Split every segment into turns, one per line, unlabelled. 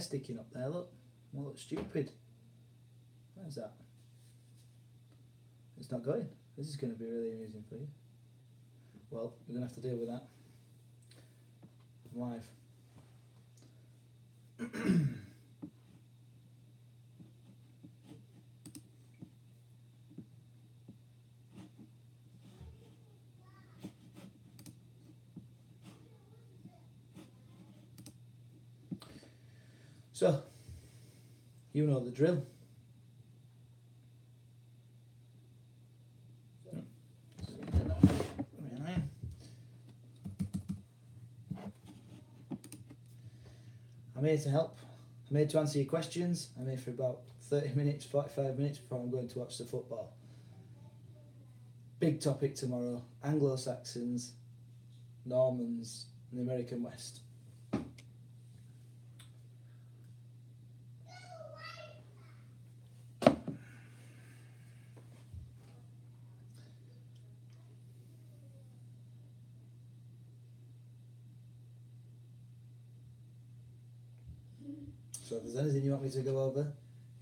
hair sticking up there, look. Well, looks stupid. Where's that? It's not going. This is going to be really amusing for you. Well, we're going to have to deal with that. Live. So, you know the drill. I'm here to help. I'm here to answer your questions. I'm here for about 30 minutes, 45 minutes before I'm going to watch the football. Big topic tomorrow, Anglo-Saxons, Normans, and the American West. So if there's anything you want me to go over,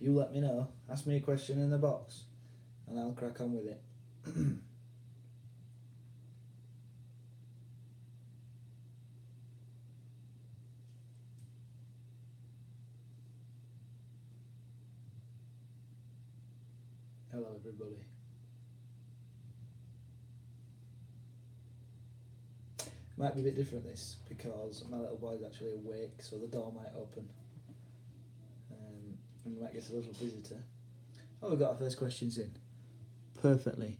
you let me know. Ask me a question in the box and I'll crack on with it. Hello everybody. Might be a bit different this because my little boy's actually awake, so the door might open. And we might get a little visitor. Oh, we've got our first questions in. Perfectly.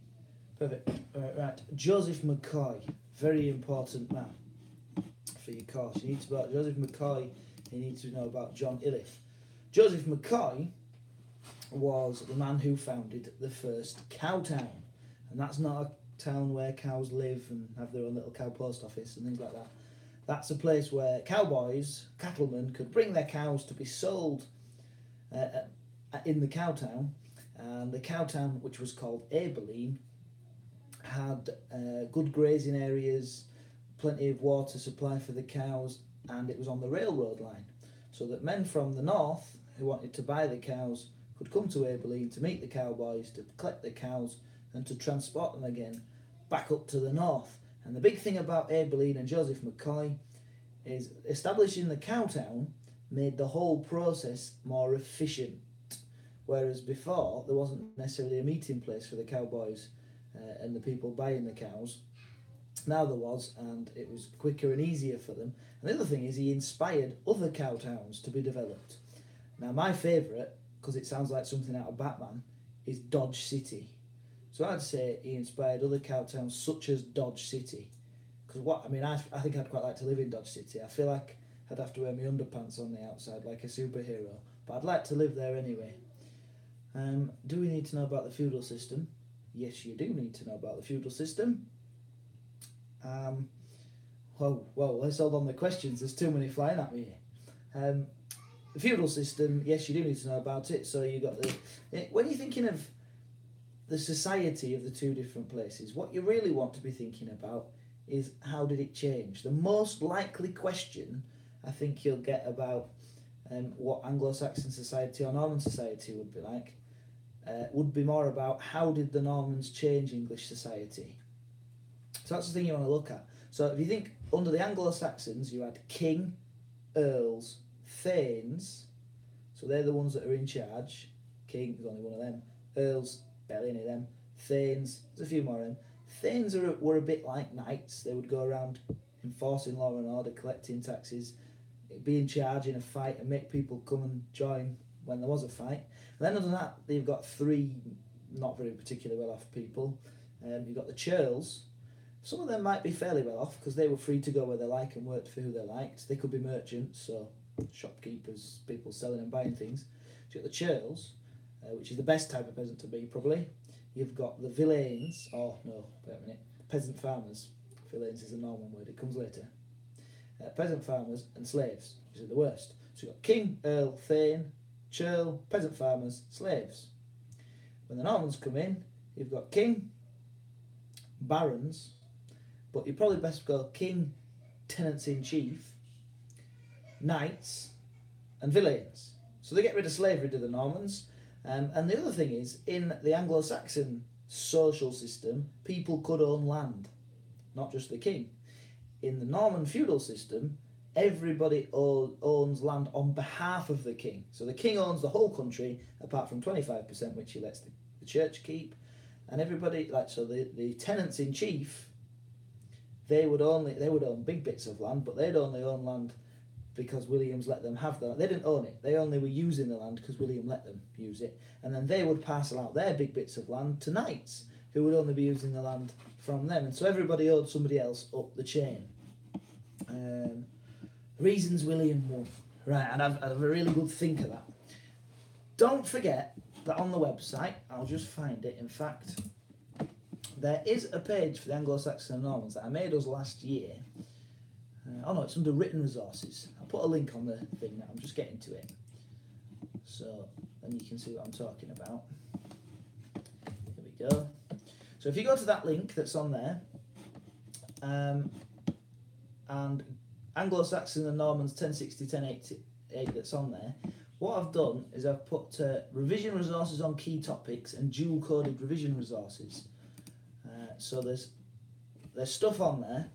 Perfect. Right. Joseph McCoy, very important man for your course. You need to know about Joseph McCoy, you need to know about John Iliffe. Joseph McCoy was the man who founded the first cow town. And that's not a town where cows live and have their own little cow post office and things like that. That's a place where cowboys, cattlemen, could bring their cows to be sold in the cow town. And the cow town, which was called Abilene, had good grazing areas, plenty of water supply for the cows, and it was on the railroad line, so that men from the north who wanted to buy the cows could come to Abilene to meet the cowboys, to collect the cows and to transport them again back up to the north. And the big thing about Abilene and Joseph McCoy is establishing the cow town made the whole process more efficient. Whereas before, there wasn't necessarily a meeting place for the cowboys and the people buying the cows. Now there was, and it was quicker and easier for them. And the other thing is he inspired other cow towns to be developed. Now my favourite, because it sounds like something out of Batman, is Dodge City. So I'd say he inspired other cow towns such as Dodge City. Because I think I'd quite like to live in Dodge City. I feel like I'd have to wear my underpants on the outside like a superhero. But I'd like to live there anyway. Do we need to know about the feudal system? Yes, you do need to know about the feudal system. Well, let's hold on the questions. There's too many flying at me here. The feudal system, yes, you do need to know about it. So you got when you're thinking of the society of the two different places, what you really want to be thinking about is how did it change? The most likely question I think you'll get about what Anglo-Saxon society or Norman society would be like would be more about how did the Normans change English society. So that's the thing you want to look at. So if you think under the Anglo-Saxons you had king, earls, thanes, so they're the ones that are in charge. King is only one of them. Earls, barely any of them. Thanes, there's a few more of them. Thanes were a bit like knights. They would go around enforcing law and order, collecting taxes, be in charge in a fight and make people come and join when there was a fight. And then other than that, you've got three not very particularly well off people. You've got the churls. Some of them might be fairly well off because they were free to go where they like and worked for who they liked. They could be merchants, so shopkeepers, people selling and buying things. So you've got the churls, which is the best type of peasant to be probably. You've got the villeins, peasant farmers. Villeins is a Norman word, it comes later. Peasant farmers and slaves, which are the worst. So you've got king, earl, thane, churl, peasant farmers, slaves. When the Normans come in, you've got king, barons, but you probably best go king, tenants-in-chief, knights, and villeins. So they get rid of slavery to the Normans. And the other thing is, in the Anglo-Saxon social system, people could own land, not just the king. In the Norman feudal system, everybody owns land on behalf of the king. So the king owns the whole country, apart from 25%, which he lets the church keep. And everybody, the tenants in chief, they would own big bits of land, but they'd only own land because William's let them have that. They didn't own it. They only were using the land because William let them use it. And then they would parcel out their big bits of land to knights, who would only be using the land from them. And so everybody owed somebody else up the chain. Reasons William won. Right, and I've a really good think of that. Don't forget that on the website, I'll just find it, in fact, there is a page for the Anglo-Saxon and Normans that I made us last year. It's under written resources. I'll put a link on the thing now, I'm just getting to it. So then you can see what I'm talking about. Here we go. So if you go to that link that's on there, and Anglo-Saxon and Normans 1060-1088 that's on there, what I've done is I've put revision resources on key topics and dual-coded revision resources. So there's stuff on there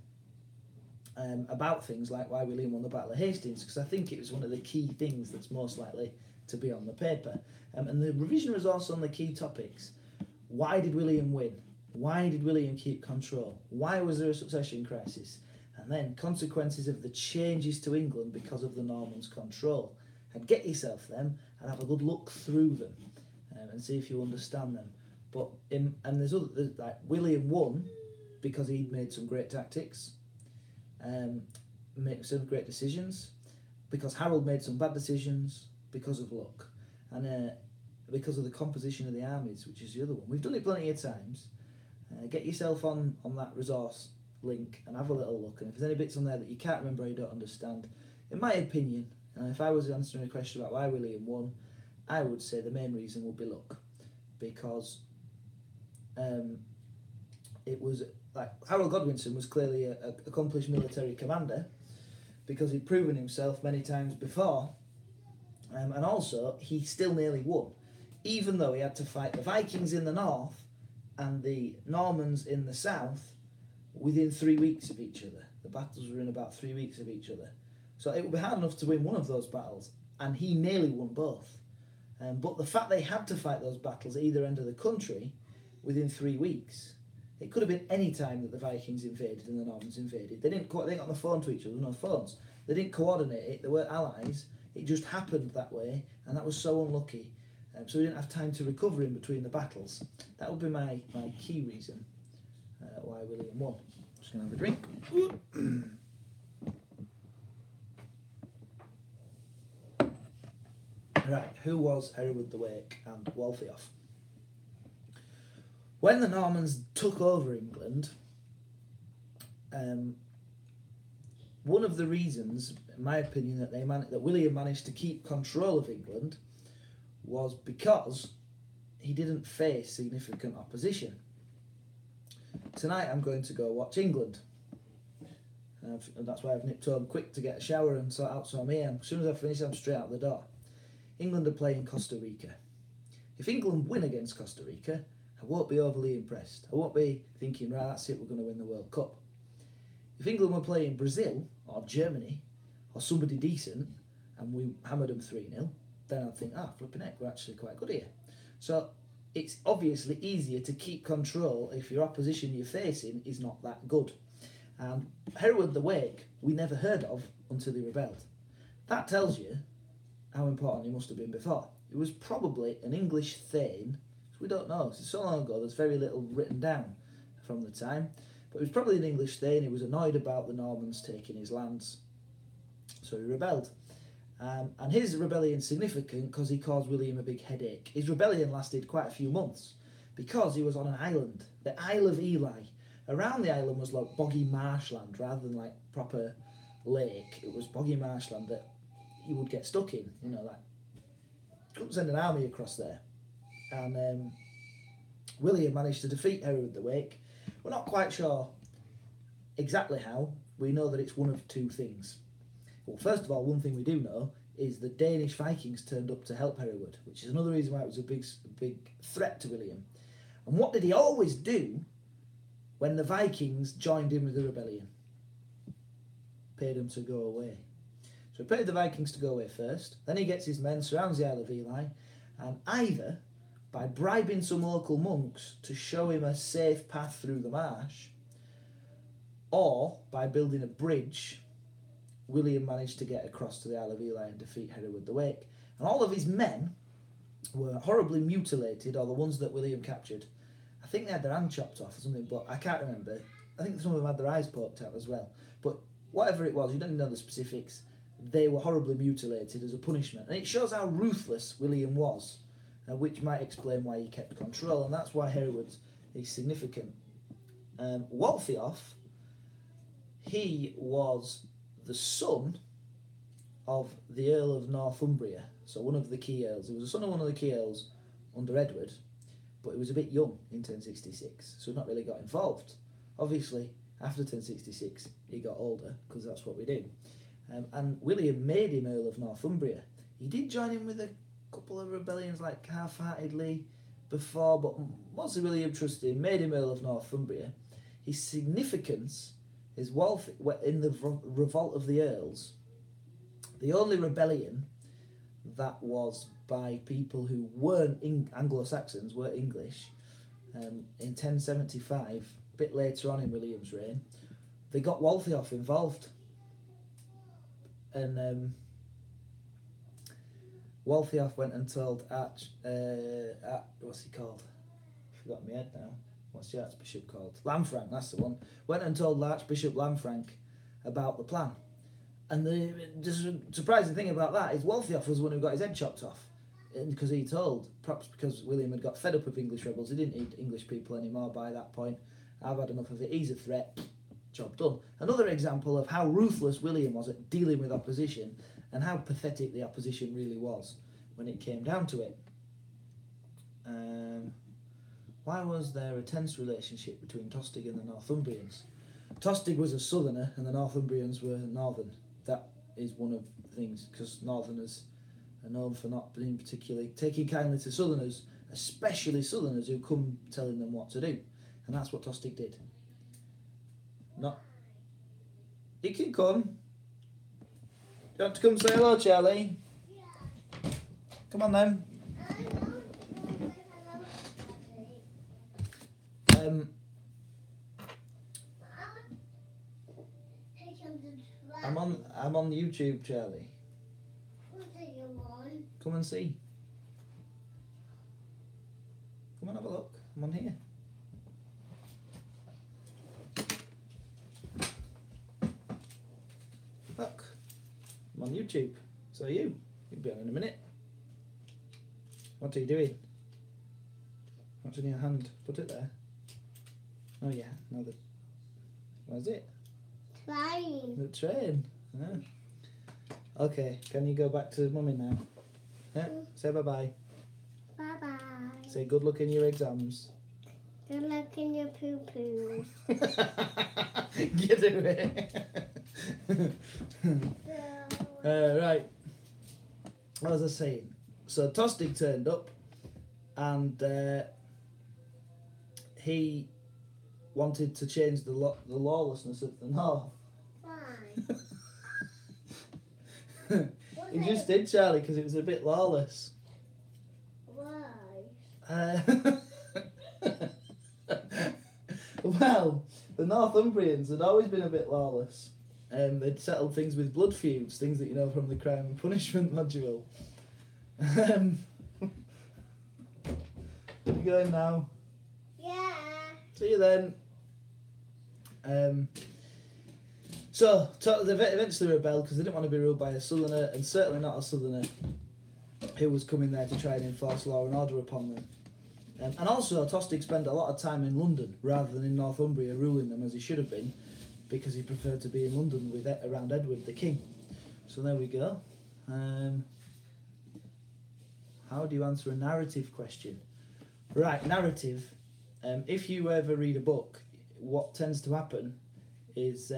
about things like why William won the Battle of Hastings, because I think it was one of the key things that's most likely to be on the paper. And the revision resource on the key topics: why did William win? Why did William keep control? Why was there a succession crisis? And then consequences of the changes to England because of the Normans' control. And get yourself them and have a good look through them and see if you understand them. But there's like William won because he'd made some great tactics, made some great decisions, because Harold made some bad decisions because of luck, and because of the composition of the armies, which is the other one. We've done it plenty of times. Get yourself on that resource link and have a little look, and if there's any bits on there that you can't remember or you don't understand, in my opinion, if I was answering a question about why William won, I would say the main reason would be luck, because it was like Harold Godwinson was clearly an accomplished military commander because he'd proven himself many times before, and also he still nearly won, even though he had to fight the Vikings in the north and the Normans in the south within 3 weeks of each other. The battles were in about 3 weeks of each other. So it would be hard enough to win one of those battles, and he nearly won both. But the fact they had to fight those battles at either end of the country within 3 weeks, it could have been any time that the Vikings invaded and the Normans invaded. They didn't got on the phone to each other, there were no phones. They didn't coordinate it, they weren't allies. It just happened that way, and that was so unlucky. So we didn't have time to recover in between the battles. That would be my key reason why William won. Just going to have a drink. Right, who was Hereward the Wake and Waltheof? When the Normans took over England, one of the reasons, in my opinion, that William managed to keep control of England was because he didn't face significant opposition. Tonight I'm going to go watch England. And that's why I've nipped home quick to get a shower and sort out some here. As soon as I finish, I'm straight out the door. England are playing Costa Rica. If England win against Costa Rica, I won't be overly impressed. I won't be thinking, right, that's it, we're going to win the World Cup. If England were playing Brazil or Germany or somebody decent and we hammered them 3-0, then I'd think, flipping heck, we're actually quite good here. So it's obviously easier to keep control if your opposition you're facing is not that good. And Hereward the Wake, we never heard of until he rebelled. That tells you how important he must have been before. He was probably an English thane. We don't know. It's so long ago, there's very little written down from the time. But he was probably an English thane. He was annoyed about the Normans taking his lands. So he rebelled. And his rebellion is significant because he caused William a big headache. His rebellion lasted quite a few months because he was on an island, the Isle of Ely. Around the island was like boggy marshland rather than like proper lake. It was boggy marshland that you would get stuck in, couldn't send an army across there. And William managed to defeat Hereward the Wake. We're not quite sure exactly how. We know that it's one of two things. Well, first of all, one thing we do know is the Danish Vikings turned up to help Hereward, which is another reason why it was a big threat to William. And what did he always do when the Vikings joined in with the rebellion? Paid them to go away. So he paid the Vikings to go away first, then he gets his men, surrounds the Isle of Ely, and either by bribing some local monks to show him a safe path through the marsh, or by building a bridge, William managed to get across to the Isle of Ely and defeat Hereward the Wake. And all of his men were horribly mutilated, or the ones that William captured. I think they had their hand chopped off or something, but I can't remember. I think some of them had their eyes poked out as well. But whatever it was, you don't know the specifics, they were horribly mutilated as a punishment. And it shows how ruthless William was, which might explain why he kept control, and that's why Hereward is significant. Waltheof, he was the son of the Earl of Northumbria, so one of the key earls. He was the son of one of the key earls under Edward, but he was a bit young in 1066, so he not really got involved. Obviously, after 1066, he got older, because that's what we do. And William made him Earl of Northumbria. He did join in with a couple of rebellions, like half-heartedly before, but mostly William trusted him, made him Earl of Northumbria. His significance is in the Revolt of the Earls, the only rebellion that was by people who weren't Anglo-Saxons, were English, in 1075, a bit later on in William's reign, they got Waltheof involved. And Waltheof went and told what's he called? I've forgotten my head now. What's the Archbishop called? Lanfranc, that's the one. Went and told Archbishop Lanfranc about the plan. And the surprising thing about that is Waltheof was the one who got his head chopped off. Because he told, perhaps because William had got fed up with English rebels, he didn't need English people anymore by that point. I've had enough of it, he's a threat, job done. Another example of how ruthless William was at dealing with opposition, and how pathetic the opposition really was when it came down to it. Why was there a tense relationship between Tostig and the Northumbrians? Tostig was a southerner and the Northumbrians were northern. That is one of the things, because northerners are known for not being particularly taking kindly to southerners, especially southerners who come telling them what to do. And that's what Tostig did. Not. You can come. You want to come say hello, Charlie? Yeah. Come on then. I'm on YouTube, Charlie. Come and see. Come and have a look. I'm on here. Look, I'm on YouTube. So are you. You'll be on in a minute. What are you doing? What's in your hand? Put it there. Oh yeah, no, what's it?
Train.
The train. Yeah. Okay, can you go back to Mummy now? Yeah. Say bye-bye.
Bye-bye.
Say good luck in your exams.
Good luck in your poo-poo.
Get away. Right. What was I saying? So Tostig turned up and he wanted to change the lawlessness of the north.
Why?
He just did, Charlie, because it was a bit lawless.
Why?
Well, the Northumbrians had always been a bit lawless. They'd settled things with blood feuds, things that you know from the Crime and Punishment module. You going now?
Yeah.
See you then. So they eventually rebelled because they didn't want to be ruled by a southerner, and certainly not a southerner who was coming there to try and enforce law and order upon them. And also, Tostig spent a lot of time in London rather than in Northumbria ruling them as he should have been, because he preferred to be in London with around Edward the King. So there we go. How do you answer a narrative question? Right, narrative. If you ever read a book, what tends to happen is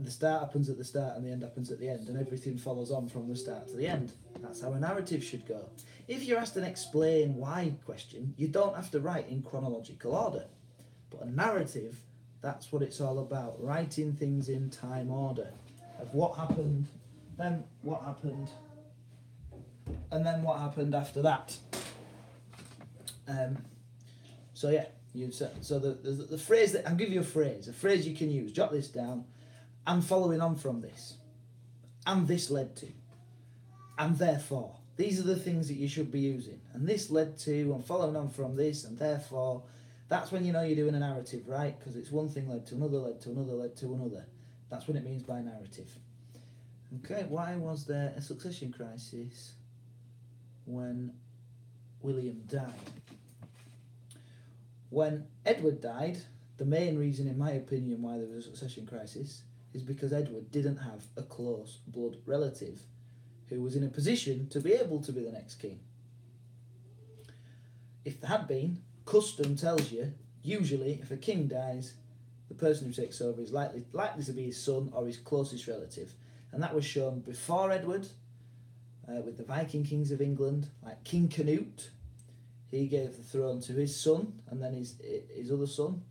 the start happens at the start and the end happens at the end, and everything follows on from the start to the end. That's how a narrative should go. If you're asked an explain why question, you don't have to write in chronological order. But a narrative, that's what it's all about, writing things in time order of what happened, then what happened, and then what happened after that. So yeah, the phrase that I'll give you a phrase you can use. Jot this down. And following on from this, and this led to, and therefore. These are the things that you should be using. And this led to, and following on from this, and therefore. That's when you know you're doing a narrative, right? Because it's one thing led to another, led to another, led to another. That's what it means by narrative. Okay, why was there a succession crisis when William died? When Edward died, the main reason, in my opinion, why there was a succession crisis is because Edward didn't have a close blood relative who was in a position to be able to be the next king. If there had been, custom tells you, usually, if a king dies, the person who takes over is likely to be his son or his closest relative. And that was shown before Edward, with the Viking kings of England, like King Canute. He gave the throne to his son, and then his other son.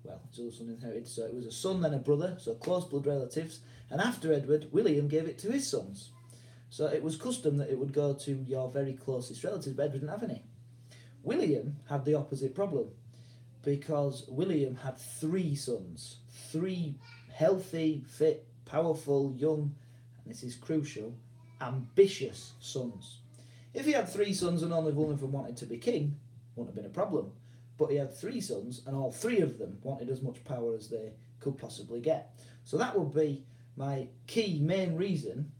Well, his other son inherited, so it was a son, then a brother, so close blood relatives. And after Edward, William gave it to his sons. So it was custom that it would go to your very closest relatives, but Edward didn't have any. William had the opposite problem, because William had 3 sons, 3 healthy, fit, powerful, young, and this is crucial, ambitious sons. If he had 3 sons and only one of them wanted to be king, wouldn't have been a problem. But he had 3 sons and all 3 of them wanted as much power as they could possibly get. So that would be my key main reason.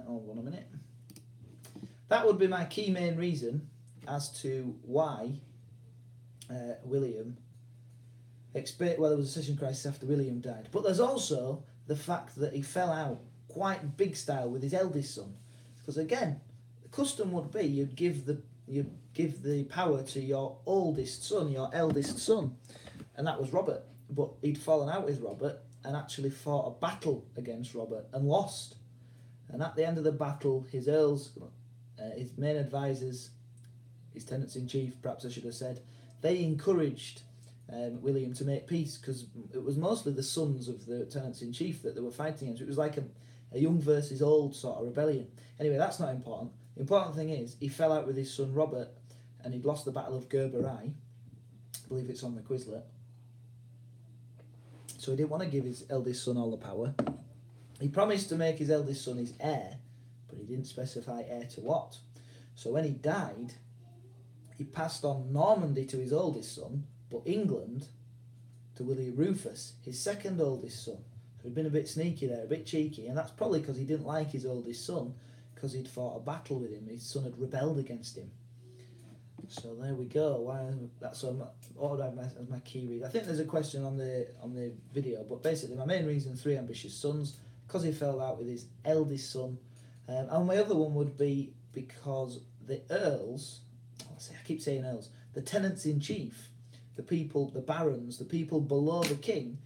Hold on a minute. That would be my key main reason as to why William there was a succession crisis after William died. But there's also the fact that he fell out quite big style with his eldest son. Because again, the custom would be you'd give the power to your oldest son, your eldest son, and that was Robert. But he'd fallen out with Robert and actually fought a battle against Robert and lost. And at the end of the battle, his earls, his main advisors, his tenants-in-chief, perhaps I should have said, they encouraged William to make peace, because it was mostly the sons of the tenants-in-chief that they were fighting against. It was like a young versus old sort of rebellion. Anyway, that's not important. The important thing is he fell out with his son Robert, and he'd lost the Battle of Gerberai. I believe it's on the Quizlet. So he didn't want to give his eldest son all the power. He promised to make his eldest son his heir, but he didn't specify heir to what. So when he died, he passed on Normandy to his oldest son, but England to William Rufus, his second oldest son. So he'd been a bit sneaky there, a bit cheeky, and that's probably because he didn't like his oldest son, because he'd fought a battle with him. His son had rebelled against him. So there we go. That's what I have as my key reason. I think there's a question on the video, but basically my main reason: 3 ambitious sons, because he fell out with his eldest son, and my other one would be because the earls, I keep saying earls, the tenants-in-chief, the people, the barons, the people below the king.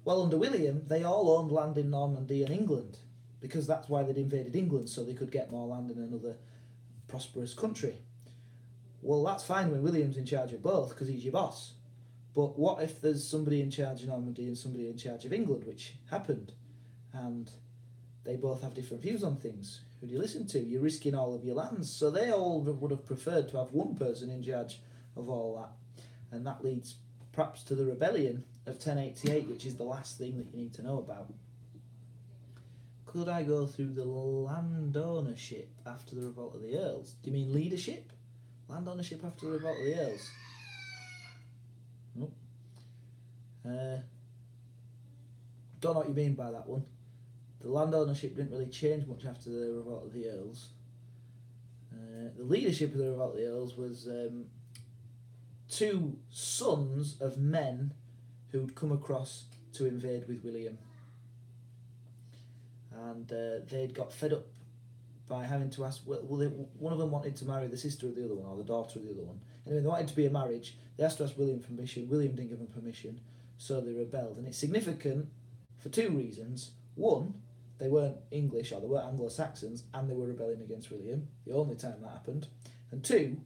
Well, under William, they all owned land in Normandy and England, because that's why they'd invaded England, so they could get more land in another prosperous country. Well, that's fine when William's in charge of both, because he's your boss. But what if there's somebody in charge of Normandy and somebody in charge of England, which happened, and they both have different views on things? Who do you listen to? You're risking all of your lands. So they all would have preferred to have one person in charge of all that. And that leads perhaps to the rebellion of 1088, which is the last thing that you need to know about. Could I go through the land ownership after the Revolt of the Earls? Do you mean leadership? Land ownership after the Revolt of the Earls? Nope. Don't know what you mean by that one. The land ownership didn't really change much after the Revolt of the Earls. The leadership of the Revolt of the Earls was 2 sons of men who'd come across to invade with William. And they'd got fed up by having to ask, one of them wanted to marry the sister of the other one, or the daughter of the other one. Anyway, they wanted to be a marriage. They asked to ask William permission. William didn't give them permission. so they rebelled. And it's significant for two reasons. One, they weren't English or they weren't Anglo-Saxons and they were rebelling against William, the only time that happened. And two,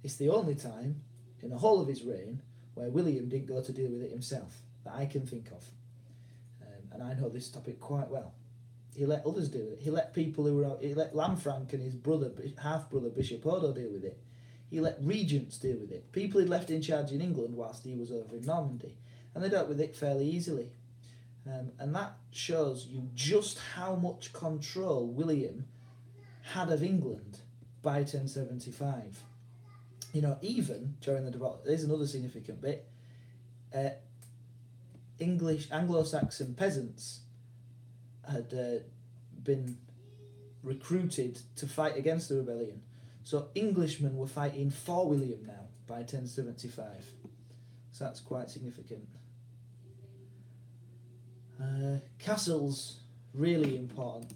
it's the only time in the whole of his reign where William didn't go to deal with it himself that I can think of. And I know this topic quite well. He let others deal with it. He let people he let Lanfranc and his brother, half-brother Bishop Odo deal with it. He let regents deal with it. People he'd left in charge in England whilst he was over in Normandy. And they dealt with it fairly easily. And that shows you just how much control William had of England by 1075. You know, even during the debate, there's another significant bit. English Anglo-Saxon peasants had been recruited to fight against the rebellion. So Englishmen were fighting for William now by 1075. So that's quite significant. Castles, really important.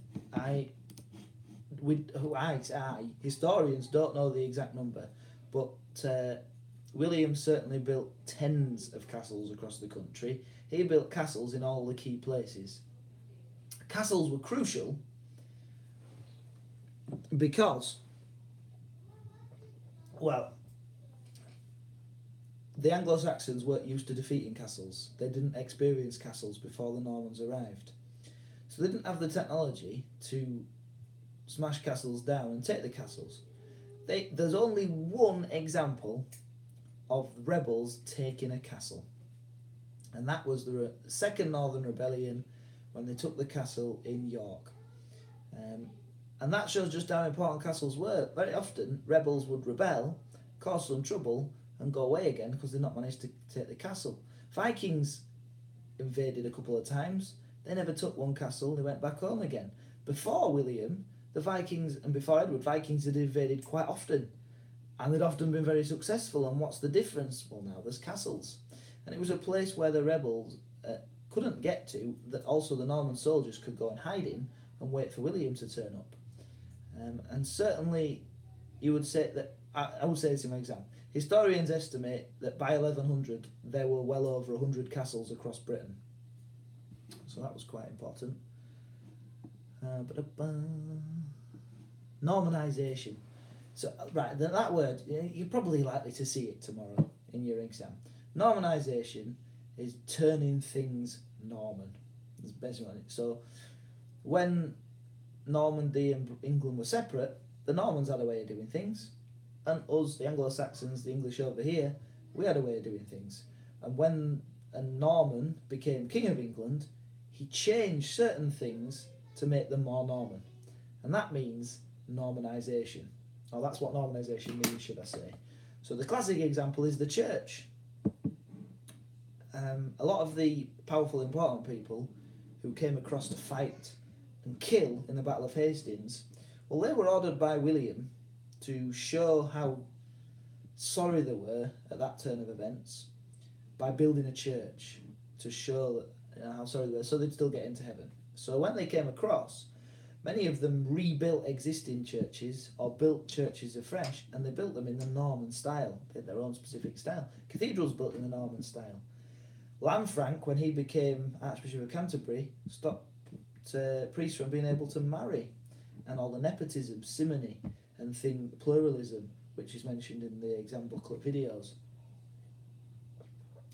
Historians don't know the exact number, but William certainly built tens of castles across the country. He built castles in all the key places. Castles were crucial because, well, the Anglo-Saxons weren't used to defeating castles. They didn't experience castles before the Normans arrived. So they didn't have the technology to smash castles down and take the castles. There's only one example of rebels taking a castle. And that was the Second Northern Rebellion when they took the castle in York. And that shows just how important castles were. Very often, rebels would rebel, cause some trouble, and go away again because they'd not managed to take the castle. Vikings invaded a couple of times. They never took one castle. They went back home again. Before William, the Vikings, and before Edward, Vikings had invaded quite often. And they'd often been very successful. And what's the difference? Well, now there's castles. And it was a place where the rebels couldn't get to, that also the Norman soldiers could go and hide in and wait for William to turn up. And certainly, you would say that, I would say this in my exam, historians estimate that by 1100 there were well over 100 castles across Britain. So that was quite important. Normanisation. So, right, that word, you're probably likely to see it tomorrow in your exam. Normanisation is turning things Norman. That's basically what it is. So, when Normandy and England were separate, the Normans had a way of doing things, and us, the Anglo-Saxons, the English over here, we had a way of doing things. And when a Norman became King of England, he changed certain things to make them more Norman. And that means Normanisation. Or that's what Normanisation means, should I say. So the classic example is the church. A lot of the powerful, important people who came across to fight and kill in the Battle of Hastings, well, they were ordered by William to show how sorry they were at that turn of events by building a church to show that, how sorry they were, so they'd still get into heaven. So when they came across, many of them rebuilt existing churches or built churches afresh, and they built them in the Norman style. They had their own specific style. Cathedrals built in the Norman style. Lanfranc, when he became Archbishop of Canterbury, stopped priests from being able to marry, and all the nepotism, simony, and pluralism, which is mentioned in the exam booklet videos.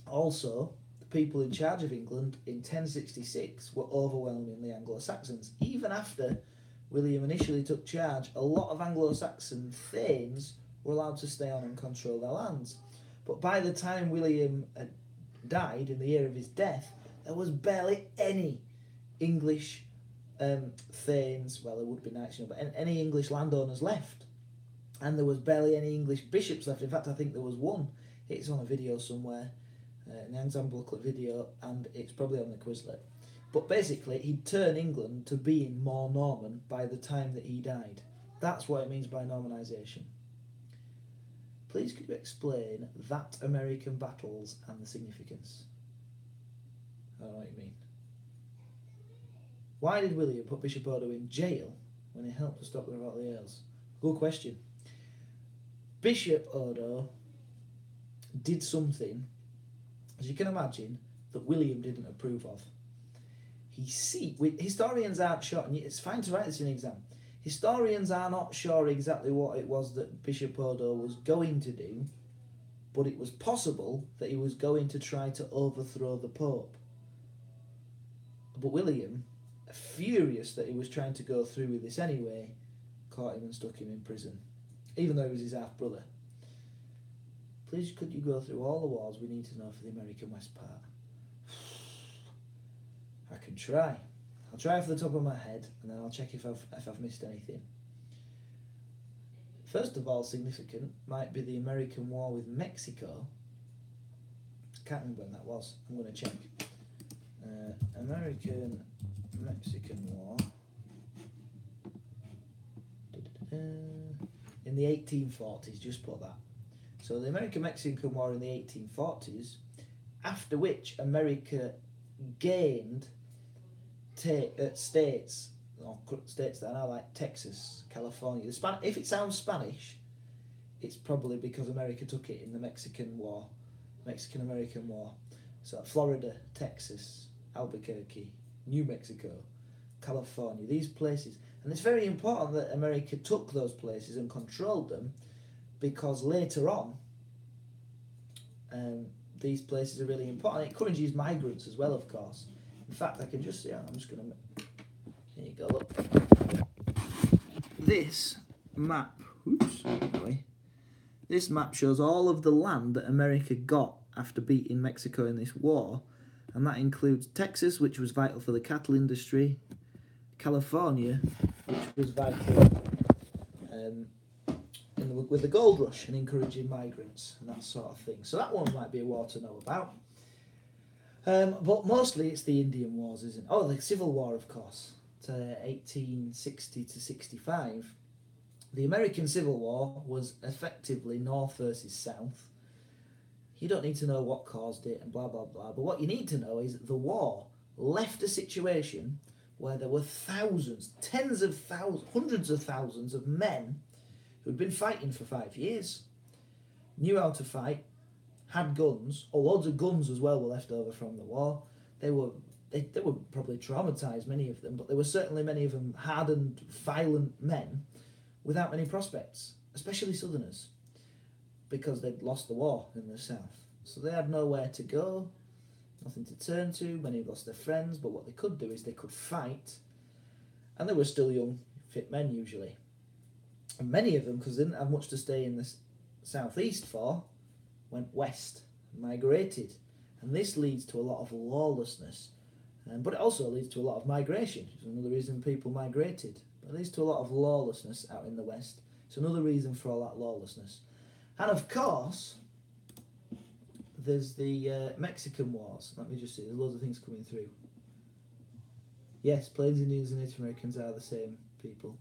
Also, the people in charge of England in 1066 were overwhelmingly Anglo-Saxons. Even after William initially took charge, a lot of Anglo-Saxon thanes were allowed to stay on and control their lands. But by the time William had died, in the year of his death, there was barely any English thanes, well, there would be knights, but any English landowners left. And there was barely any English bishops left. In fact, I think there was one. It's on a video somewhere, an exam booklet video, and it's probably on the Quizlet. But basically, he'd turn England to being more Norman by the time that he died. That's what it means by Normanisation. Please could you explain that American battles and the significance? I don't know what you mean. Why did William put Bishop Odo in jail when he helped to stop the Revolt of the Earls? Good question. Bishop Odo did something, as you can imagine, the that William didn't approve of. Historians aren't sure, and it's fine to write this in an exam. Historians are not sure exactly what it was that Bishop Odo was going to do, but it was possible that he was going to try to overthrow the Pope. But William, furious that he was trying to go through with this anyway, caught him and stuck him in prison, even though he was his half-brother. Please, could you go through all the wars we need to know for the American West part? I can try. I'll try off the top of my head, and then I'll check if I've missed anything. First of all, significant might be the American War with Mexico. Can't remember when that was. I'm going to check. American-Mexican War in the 1840s. Just put that. So the American-Mexican War in the 1840s, after which America gained states that are now like Texas, California. If it sounds Spanish, it's probably because America took it in the Mexican-American War. So Florida, Texas, Albuquerque, New Mexico, California, these places. And it's very important that America took those places and controlled them, because later on, these places are really important. It encourages migrants as well, of course. In fact, I can just see, I'm just going to, here you go, look. This map, this map shows all of the land that America got after beating Mexico in this war, and that includes Texas, which was vital for the cattle industry, California, which was vital with the gold rush and encouraging migrants and that sort of thing. So that one might be a war to know about. But mostly it's the Indian Wars, isn't it? Oh, the Civil War, of course, to 1860 to 65. The American Civil War was effectively North versus South. You don't need to know what caused it and blah, blah, blah. But what you need to know is the war left a situation where there were thousands, tens of thousands, hundreds of thousands of men who'd been fighting for 5 years, knew how to fight, had guns, or loads of guns as well were left over from the war. They were probably traumatised, many of them, but there were certainly many of them hardened, violent men without many prospects, especially Southerners, because they'd lost the war in the South. So they had nowhere to go, nothing to turn to, many lost their friends, but what they could do is they could fight, and they were still young, fit men usually. And many of them, because they didn't have much to stay in the southeast for, went west, migrated. And this leads to a lot of lawlessness, but it also leads to a lot of migration. It's another reason people migrated. But it leads to a lot of lawlessness out in the west. It's another reason for all that lawlessness. And of course, there's the Mexican Wars. Let me just see, there's loads of things coming through. Yes, Plains Indians and Native Americans are the same people.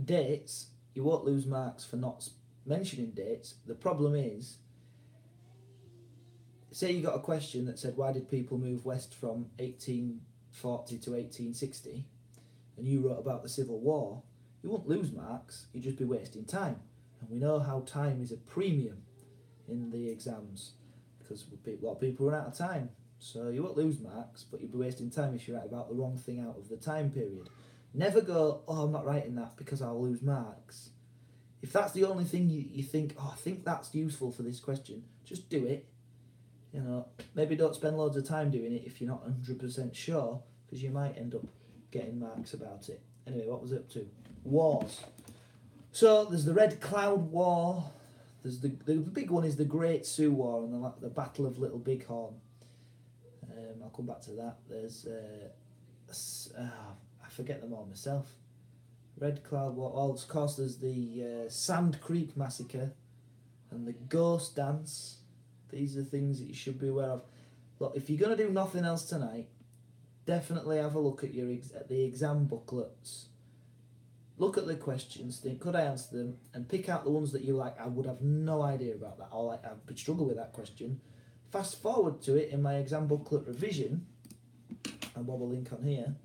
Dates, you won't lose marks for not mentioning dates. The problem is, say you got a question that said, why did people move west from 1840 to 1860, and you wrote about the Civil War, you won't lose marks, you'd just be wasting time. And we know how time is a premium in the exams, because a lot of people run out of time. So you won't lose marks, but you'll be wasting time if you write about the wrong thing out of the time period. Never go, oh, I'm not writing that because I'll lose marks. If that's the only thing you think, oh, I think that's useful for this question, just do it. You know, maybe don't spend loads of time doing it if you're not 100% sure, because you might end up getting marks about it. Anyway, what was it up to? Wars. So there's the Red Cloud War. There's the big one is the Great Sioux War and the Battle of Little Bighorn. I'll come back to that. There's I forget them all myself. Red Cloud War. Oh, of course, there's the Sand Creek Massacre and the Ghost Dance. These are things that you should be aware of. Look, if you're going to do nothing else tonight, definitely have a look at at the exam booklets. Look at the questions, think, could I answer them? And pick out the ones that you like. I would have no idea about that. Or I would struggle with that question. Fast forward to it in my exam booklet revision. I'll bob a link on here.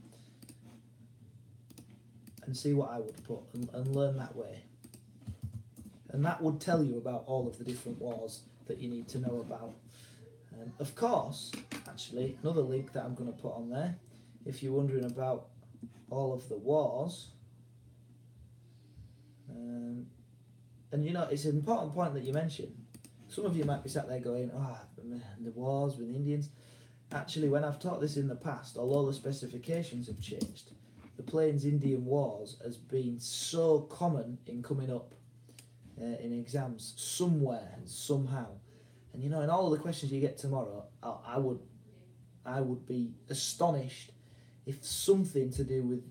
And see what I would put and learn that way. And that would tell you about all of the different wars that you need to know about. Of course, actually, another link that I'm going to put on there, if you're wondering about all of the wars, and you know, it's an important point that you mentioned. Some of you might be sat there going, the wars with Indians. Actually, when I've taught this in the past, although the specifications have changed, the Plains-Indian Wars has been so common in coming up in exams somewhere, somehow. And you know, in all of the questions you get tomorrow, I would be astonished if something to do with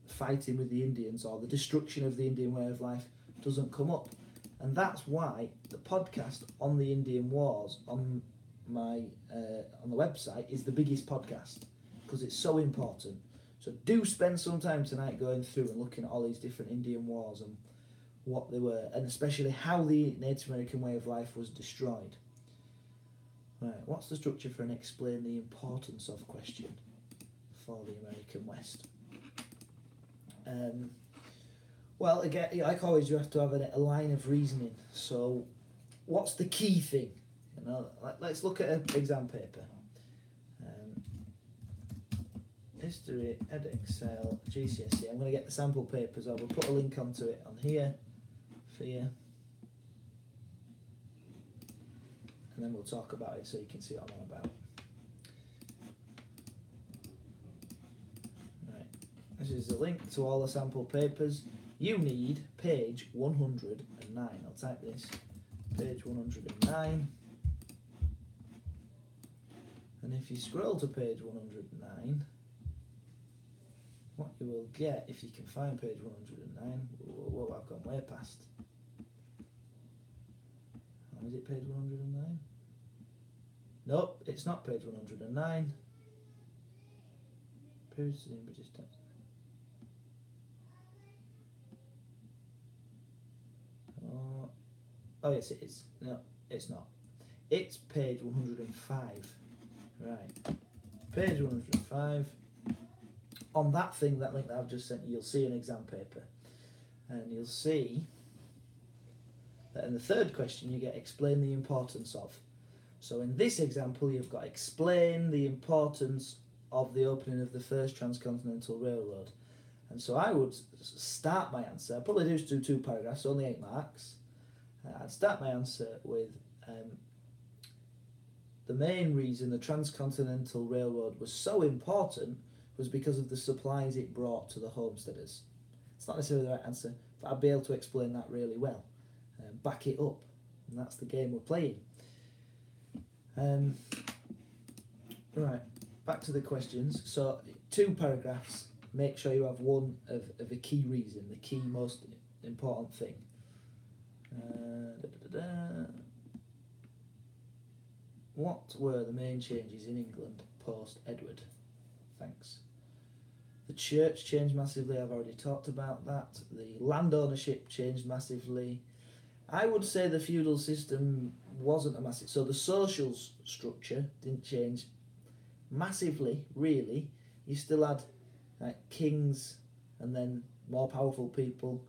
fighting with the Indians or the destruction of the Indian way of life doesn't come up. And that's why the podcast on the Indian Wars on my on the website is the biggest podcast, because it's so important. So do spend some time tonight going through and looking at all these different Indian wars and what they were, and especially how the Native American way of life was destroyed. Right, what's the structure for an explain the importance of question for the American West? Well, again, like always, you have to have a line of reasoning. So, what's the key thing? You know, let's look at an exam paper. History, Edexcel, GCSE. I'm going to get the sample papers. I will put a link onto it on here for you, and then we'll talk about it so you can see what I'm on about. Right, this is the link to all the sample papers. You need page 109. I'll type this, page 109. And if you scroll to page 109, what you will get, if you can find page 109, whoa, I've gone way past. Oh, is it page 109? Nope, it's not page 109. Periods in British text. Oh yes, it is. No, it's not. It's page 105. Right, page 105. On that thing, that link that I've just sent you, you'll see an exam paper, and you'll see that in the third question you get explain the importance of. So in this example, you've got explain the importance of the opening of the first Transcontinental Railroad. And so I would start my answer, I'd probably just do 2 paragraphs, only 8 marks. I'd start my answer with the main reason the Transcontinental Railroad was so important was because of the supplies it brought to the homesteaders. It's not necessarily the right answer, but I'd be able to explain that really well, back it up, and that's the game we're playing. Right, back to the questions. So 2 paragraphs, make sure you have one of a key reason, the key most important thing. What were the main changes in England post-Edward? Thanks. The church changed massively, I've already talked about that. The land ownership changed massively. I would say the feudal system wasn't a massive... So the social structure didn't change massively, really. You still had kings and then more powerful people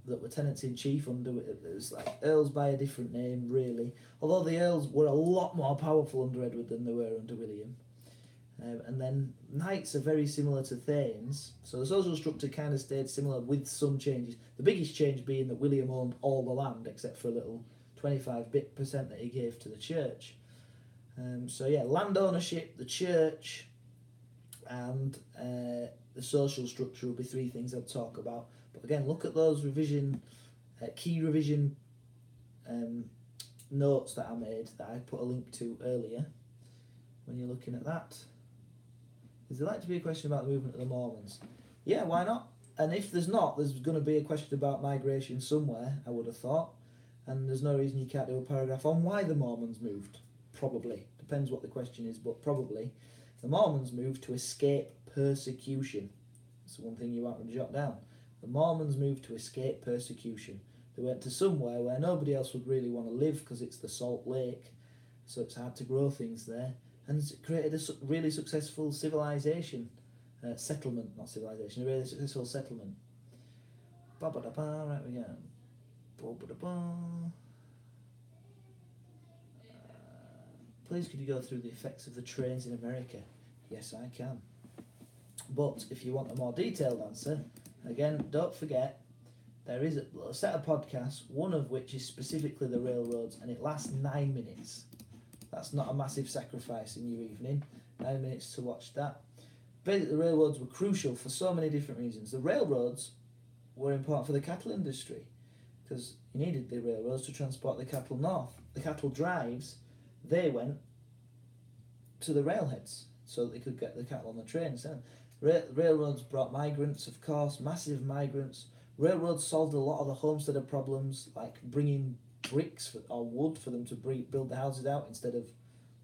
that were tenants-in-chief under... It was like earls by a different name, really. Although the earls were a lot more powerful under Edward than they were under William. And then knights are very similar to thanes, so the social structure kind of stayed similar with some changes. The biggest change being that William owned all the land except for a little 25% that he gave to the church. So yeah, land ownership, the church, and the social structure will be 3 things I'd talk about. But again, look at those key revision notes that I made that I put a link to earlier when you're looking at that. Is there like to be a question about the movement of the Mormons? Yeah, why not? And if there's not, there's going to be a question about migration somewhere, I would have thought. And there's no reason you can't do a paragraph on why the Mormons moved. Probably. Depends what the question is, but probably. The Mormons moved to escape persecution. That's the one thing you want to jot down. The Mormons moved to escape persecution. They went to somewhere where nobody else would really want to live because it's the Salt Lake, so it's hard to grow things there. And created a really successful civilization, settlement, not civilization, a really successful settlement. Right, we go. Please could you go through the effects of the trains in America? Yes, I can. But if you want a more detailed answer, again, don't forget, there is a set of podcasts, one of which is specifically the railroads, and it lasts 9 minutes. That's not a massive sacrifice in your evening. 9 minutes to watch that. Basically, the railroads were crucial for so many different reasons. The railroads were important for the cattle industry because you needed the railroads to transport the cattle north. The cattle drives, they went to the railheads so that they could get the cattle on the trains. Railroads brought migrants, of course, massive migrants. Railroads solved a lot of the homesteader problems, like bringing bricks or wood for them to build the houses out instead of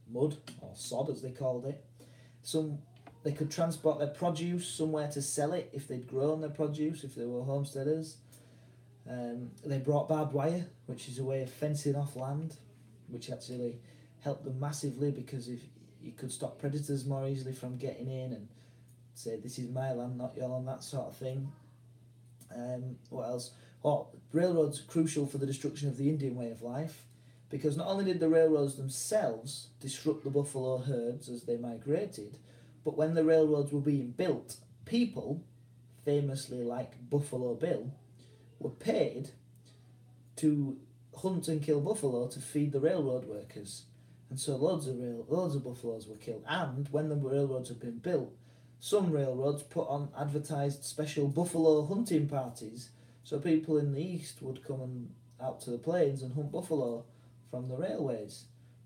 mud or sod, as they called it. They could transport their produce somewhere to sell it if they'd grown their produce, if they were homesteaders. They brought barbed wire, which is a way of fencing off land, which actually helped them massively because if you could stop predators more easily from getting in and say, this is my land, not your land, that sort of thing. What else? Railroads are crucial for the destruction of the Indian way of life because not only did the railroads themselves disrupt the buffalo herds as they migrated, but when the railroads were being built, people, famously like Buffalo Bill, were paid to hunt and kill buffalo to feed the railroad workers. And so loads of buffaloes were killed. And when the railroads had been built, some railroads advertised special buffalo hunting parties, so people in the east would come out to the plains and hunt buffalo from the railways.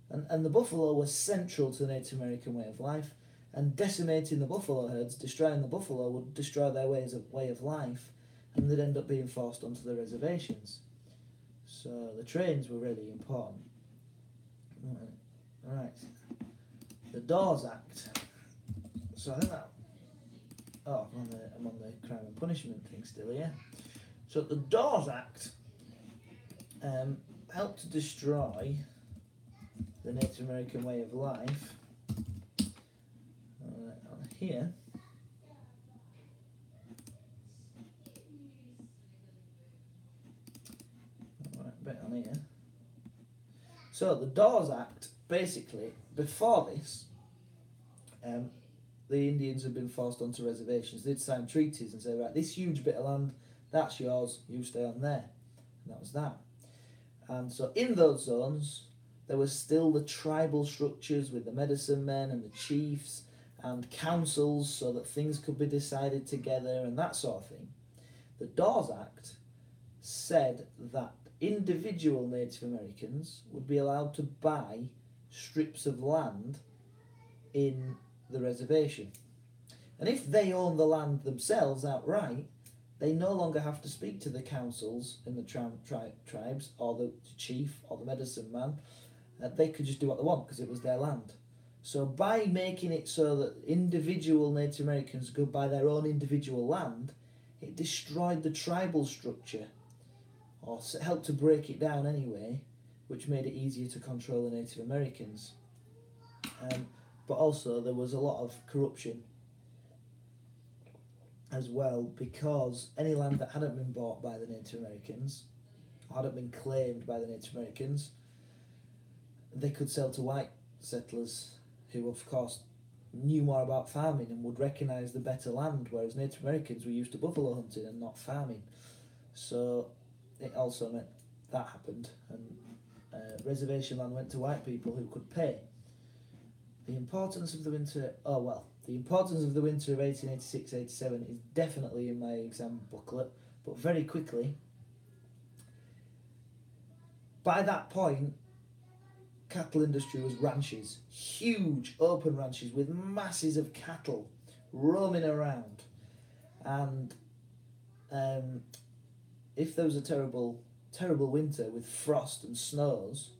And the buffalo was central to the Native American way of life, and decimating the buffalo herds, destroying the buffalo, would destroy their way of life, and they'd end up being forced onto the reservations. So the trains were really important. Right. The Dawes Act. So I think that... Oh, I'm on the crime and punishment thing still, yeah. So the Dawes Act helped to destroy the Native American way of life. On here. Right, bit on here. So the Dawes Act, basically, before this, the Indians had been forced onto reservations. They'd sign treaties and say, right, this huge bit of land, that's yours, you stay on there. And that was that. And so in those zones, there was still the tribal structures with the medicine men and the chiefs and councils so that things could be decided together and that sort of thing. The Dawes Act said that individual Native Americans would be allowed to buy strips of land in the reservation. And if they own the land themselves outright, they no longer have to speak to the councils in the tribes or the chief or the medicine man. They could just do what they want because it was their land. So by making it so that individual Native Americans could buy their own individual land, it destroyed the tribal structure, or helped to break it down anyway, which made it easier to control the Native Americans. But also there was a lot of corruption as well, because any land that hadn't been bought by the Native Americans, or hadn't been claimed by the Native Americans, they could sell to white settlers who of course knew more about farming and would recognise the better land, whereas Native Americans were used to buffalo hunting and not farming. So it also meant that happened, and reservation land went to white people who could pay. The importance of the winter of 1886-87 is definitely in my exam booklet, but very quickly, by that point, cattle industry was ranches, huge open ranches with masses of cattle roaming around, and if there was a terrible winter with frost and snows,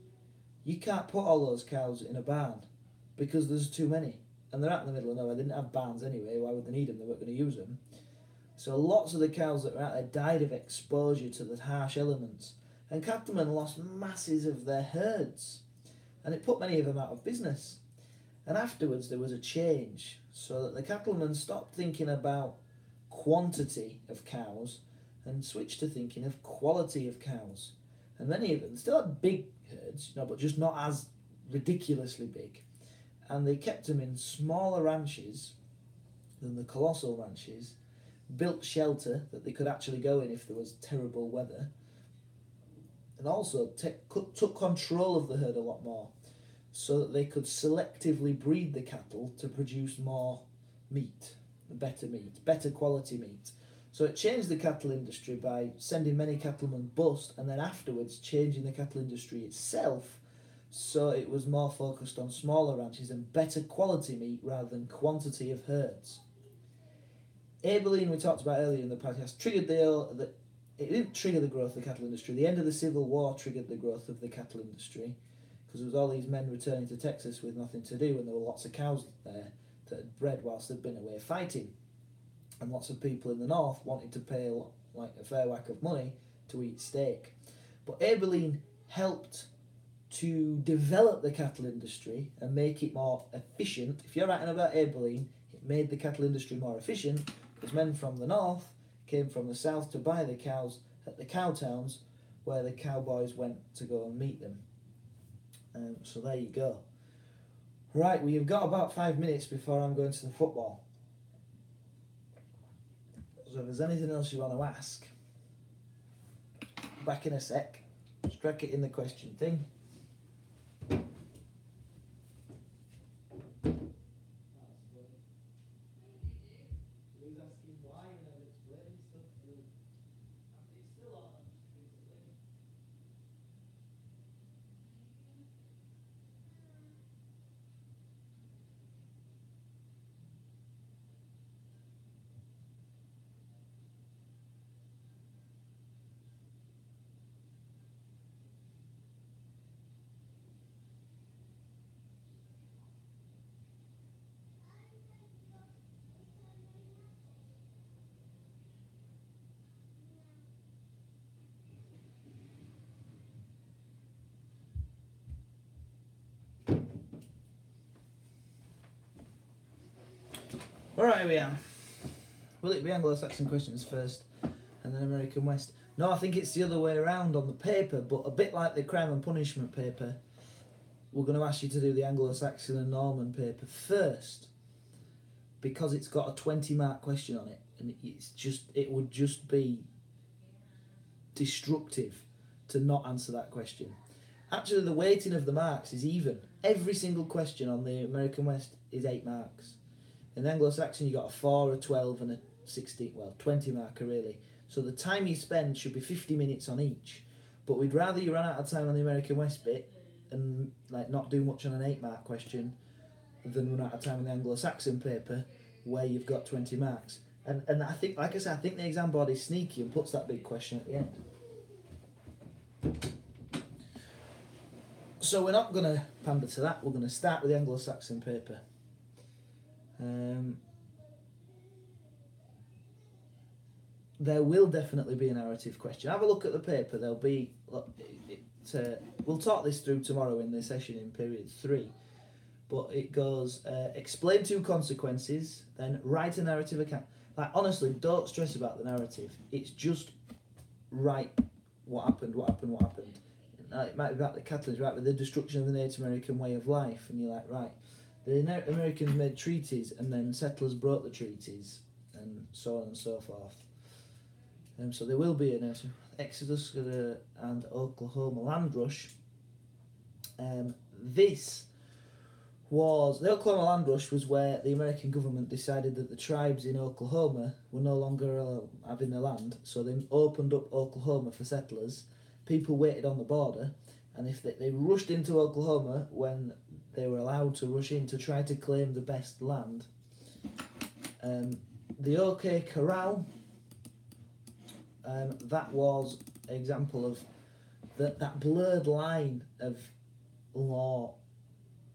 you can't put all those cows in a barn because there's too many, and they're out in the middle of nowhere. They didn't have barns anyway. Why would they need them? They weren't going to use them. So lots of the cows that were out there died of exposure to the harsh elements, and cattlemen lost masses of their herds, and it put many of them out of business. And afterwards there was a change, so that the cattlemen stopped thinking about quantity of cows and switched to thinking of quality of cows. And many of them still had big herds, but just not as ridiculously big. And they kept them in smaller ranches than the colossal ranches, built shelter that they could actually go in if there was terrible weather, and also took control of the herd a lot more, so that they could selectively breed the cattle to produce more meat, better quality meat. So it changed the cattle industry by sending many cattlemen bust, and then afterwards changing the cattle industry itself so it was more focused on smaller ranches and better quality meat rather than quantity of herds. Abilene, we talked about earlier in the podcast, it didn't trigger the growth of the cattle industry. The end of the Civil War triggered the growth of the cattle industry, because there was all these men returning to Texas with nothing to do, and there were lots of cows there that had bred whilst they'd been away fighting. And lots of people in the north wanted to pay like a fair whack of money to eat steak. But Abilene helped to develop the cattle industry and make it more efficient. If you're writing about Abilene, it made the cattle industry more efficient, because men from the north came from the south to buy the cows at the cow towns where the cowboys went to go and meet them. So there you go. Right, well, you've got about 5 minutes before I'm going to the football. So if there's anything else you want to ask, back in a sec. Strike it in the question thing. Alright, here we are. Will it be Anglo-Saxon questions first and then American West? No, I think it's the other way around on the paper, but a bit like the crime and punishment paper, we're going to ask you to do the Anglo-Saxon and Norman paper first, because it's got a 20-mark question on it, and it would just be destructive to not answer that question. Actually, the weighting of the marks is even. Every single question on the American West is 8 marks. In Anglo-Saxon, you got a 4, a 12, and a 16, 20 marker really. So the time you spend should be 50 minutes on each. But we'd rather you run out of time on the American West bit and not do much on an 8-mark question than run out of time on the Anglo-Saxon paper where you've got 20 marks. And I think, like I said, I think the exam board is sneaky and puts that big question at the end. So we're not going to pander to that. We're going to start with the Anglo-Saxon paper. There will definitely be a narrative question. Have a look at the paper. There'll be. We'll talk this through tomorrow in the session in period 3. But it goes: explain 2 consequences, then write a narrative account. Like, honestly, don't stress about the narrative. It's just write what happened. It might be about the cattle, right? With the destruction of the Native American way of life, and you're like, right. The Americans made treaties, and then settlers broke the treaties, and so on and so forth. So there will be an Exodus and Oklahoma land rush. The Oklahoma land rush was where the American government decided that the tribes in Oklahoma were no longer having their land, so they opened up Oklahoma for settlers. People waited on the border, and if they rushed into Oklahoma when they were allowed to rush in to try to claim the best land. The OK Corral, that was an example of that blurred line of law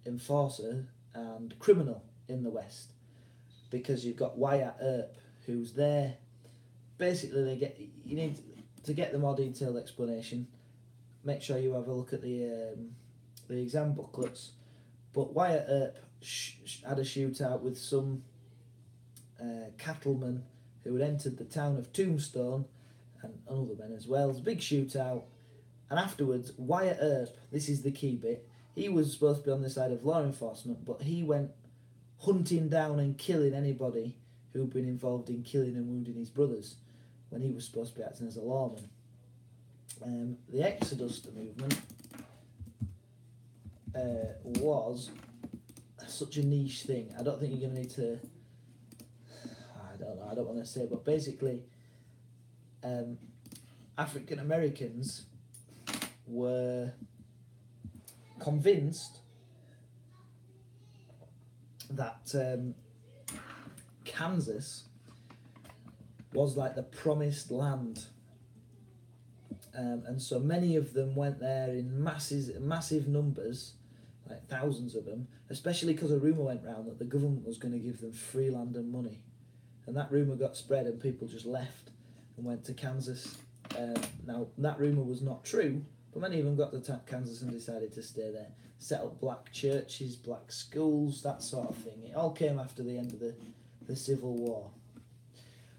enforcer and criminal in the West, because you've got Wyatt Earp, who's there. Basically, you need to get the more detailed explanation. Make sure you have a look at the exam booklets. But Wyatt Earp had a shootout with some cattlemen who had entered the town of Tombstone, and other men as well. It was a big shootout. And afterwards, Wyatt Earp, this is the key bit, he was supposed to be on the side of law enforcement, but he went hunting down and killing anybody who'd been involved in killing and wounding his brothers when he was supposed to be acting as a lawman. The Exodus movement was such a niche thing. I don't think you're going to need to... I don't know, I don't want to say, but basically African Americans were convinced that Kansas was like the promised land, and so many of them went there in massive numbers, like thousands of them, especially because a rumour went round that the government was going to give them free land and money, and that rumour got spread and people just left and went to Kansas. Now that rumour was not true, but many of them got to Kansas and decided to stay there, set up black churches, black schools, that sort of thing. It all came after the end of the Civil War.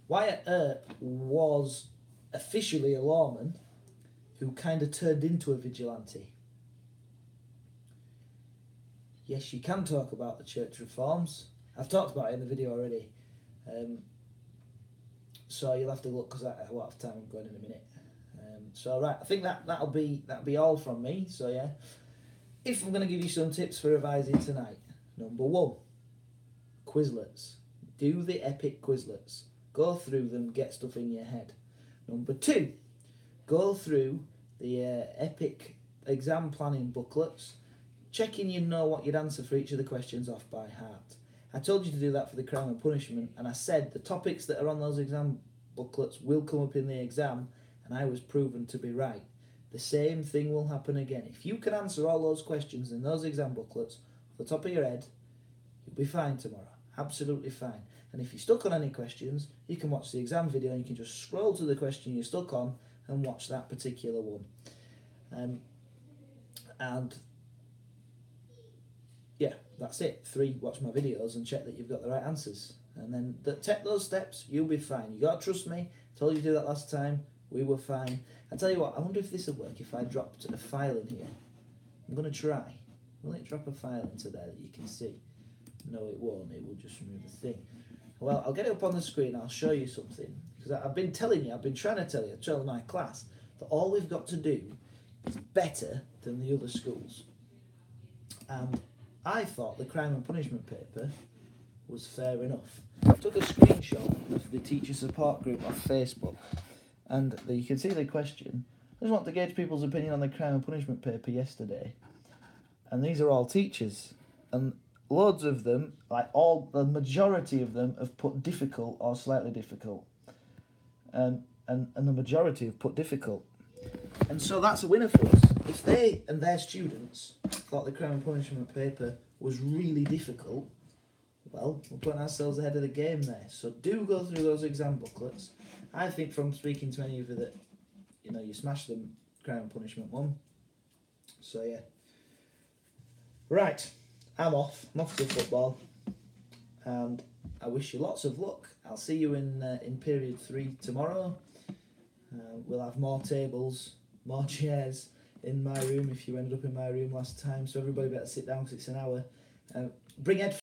Wyatt Earp was officially a lawman who kind of turned into a vigilante. Yes, you can talk about the church reforms. I've talked about it in the video already. So you'll have to look, because I won't have time. I'm going in a minute. So right, I think that'll be all from me. So yeah, if I'm going to give you some tips for revising tonight, number 1, Quizlets. Do the epic Quizlets. Go through them, get stuff in your head. Number 2, go through the epic exam planning booklets, checking you know what you'd answer for each of the questions off by heart. I told you to do that for the Crime and Punishment, and I said the topics that are on those exam booklets will come up in the exam, and I was proven to be right. The same thing will happen again. If you can answer all those questions in those exam booklets off the top of your head, you'll be fine tomorrow. Absolutely fine. And if you're stuck on any questions, you can watch the exam video and you can just scroll to the question you're stuck on and watch that particular one. And yeah, that's it. 3, watch my videos and check that you've got the right answers. And then take those steps, you'll be fine. You got to trust me. I told you to do that last time. We were fine. I tell you what, I wonder if this will work if I dropped a file in here. I'm going to try. Will it drop a file into there that you can see? No, it won't. It will just remove the thing. Well, I'll get it up on the screen. I'll show you something. Because I've been trying to tell my class that all we've got to do is better than the other schools. And I thought the Crime and Punishment paper was fair enough. I took a screenshot of the teacher support group on Facebook, and you can see the question. I just want to gauge people's opinion on the Crime and Punishment paper yesterday. And these are all teachers. And loads of them, the majority of them, have put difficult or slightly difficult. And the majority have put difficult. And so that's a winner for us. If they and their students thought the Crime and Punishment paper was really difficult, well, we're putting ourselves ahead of the game there. So do go through those exam booklets. I think from speaking to any of you that, you smashed the Crime and Punishment one. So yeah. Right, I'm off to football. And I wish you lots of luck. I'll see you in period 3 tomorrow. We'll have more tables, more chairs in my room if you ended up in my room last time. So everybody better sit down because it's an hour. Bring headphones.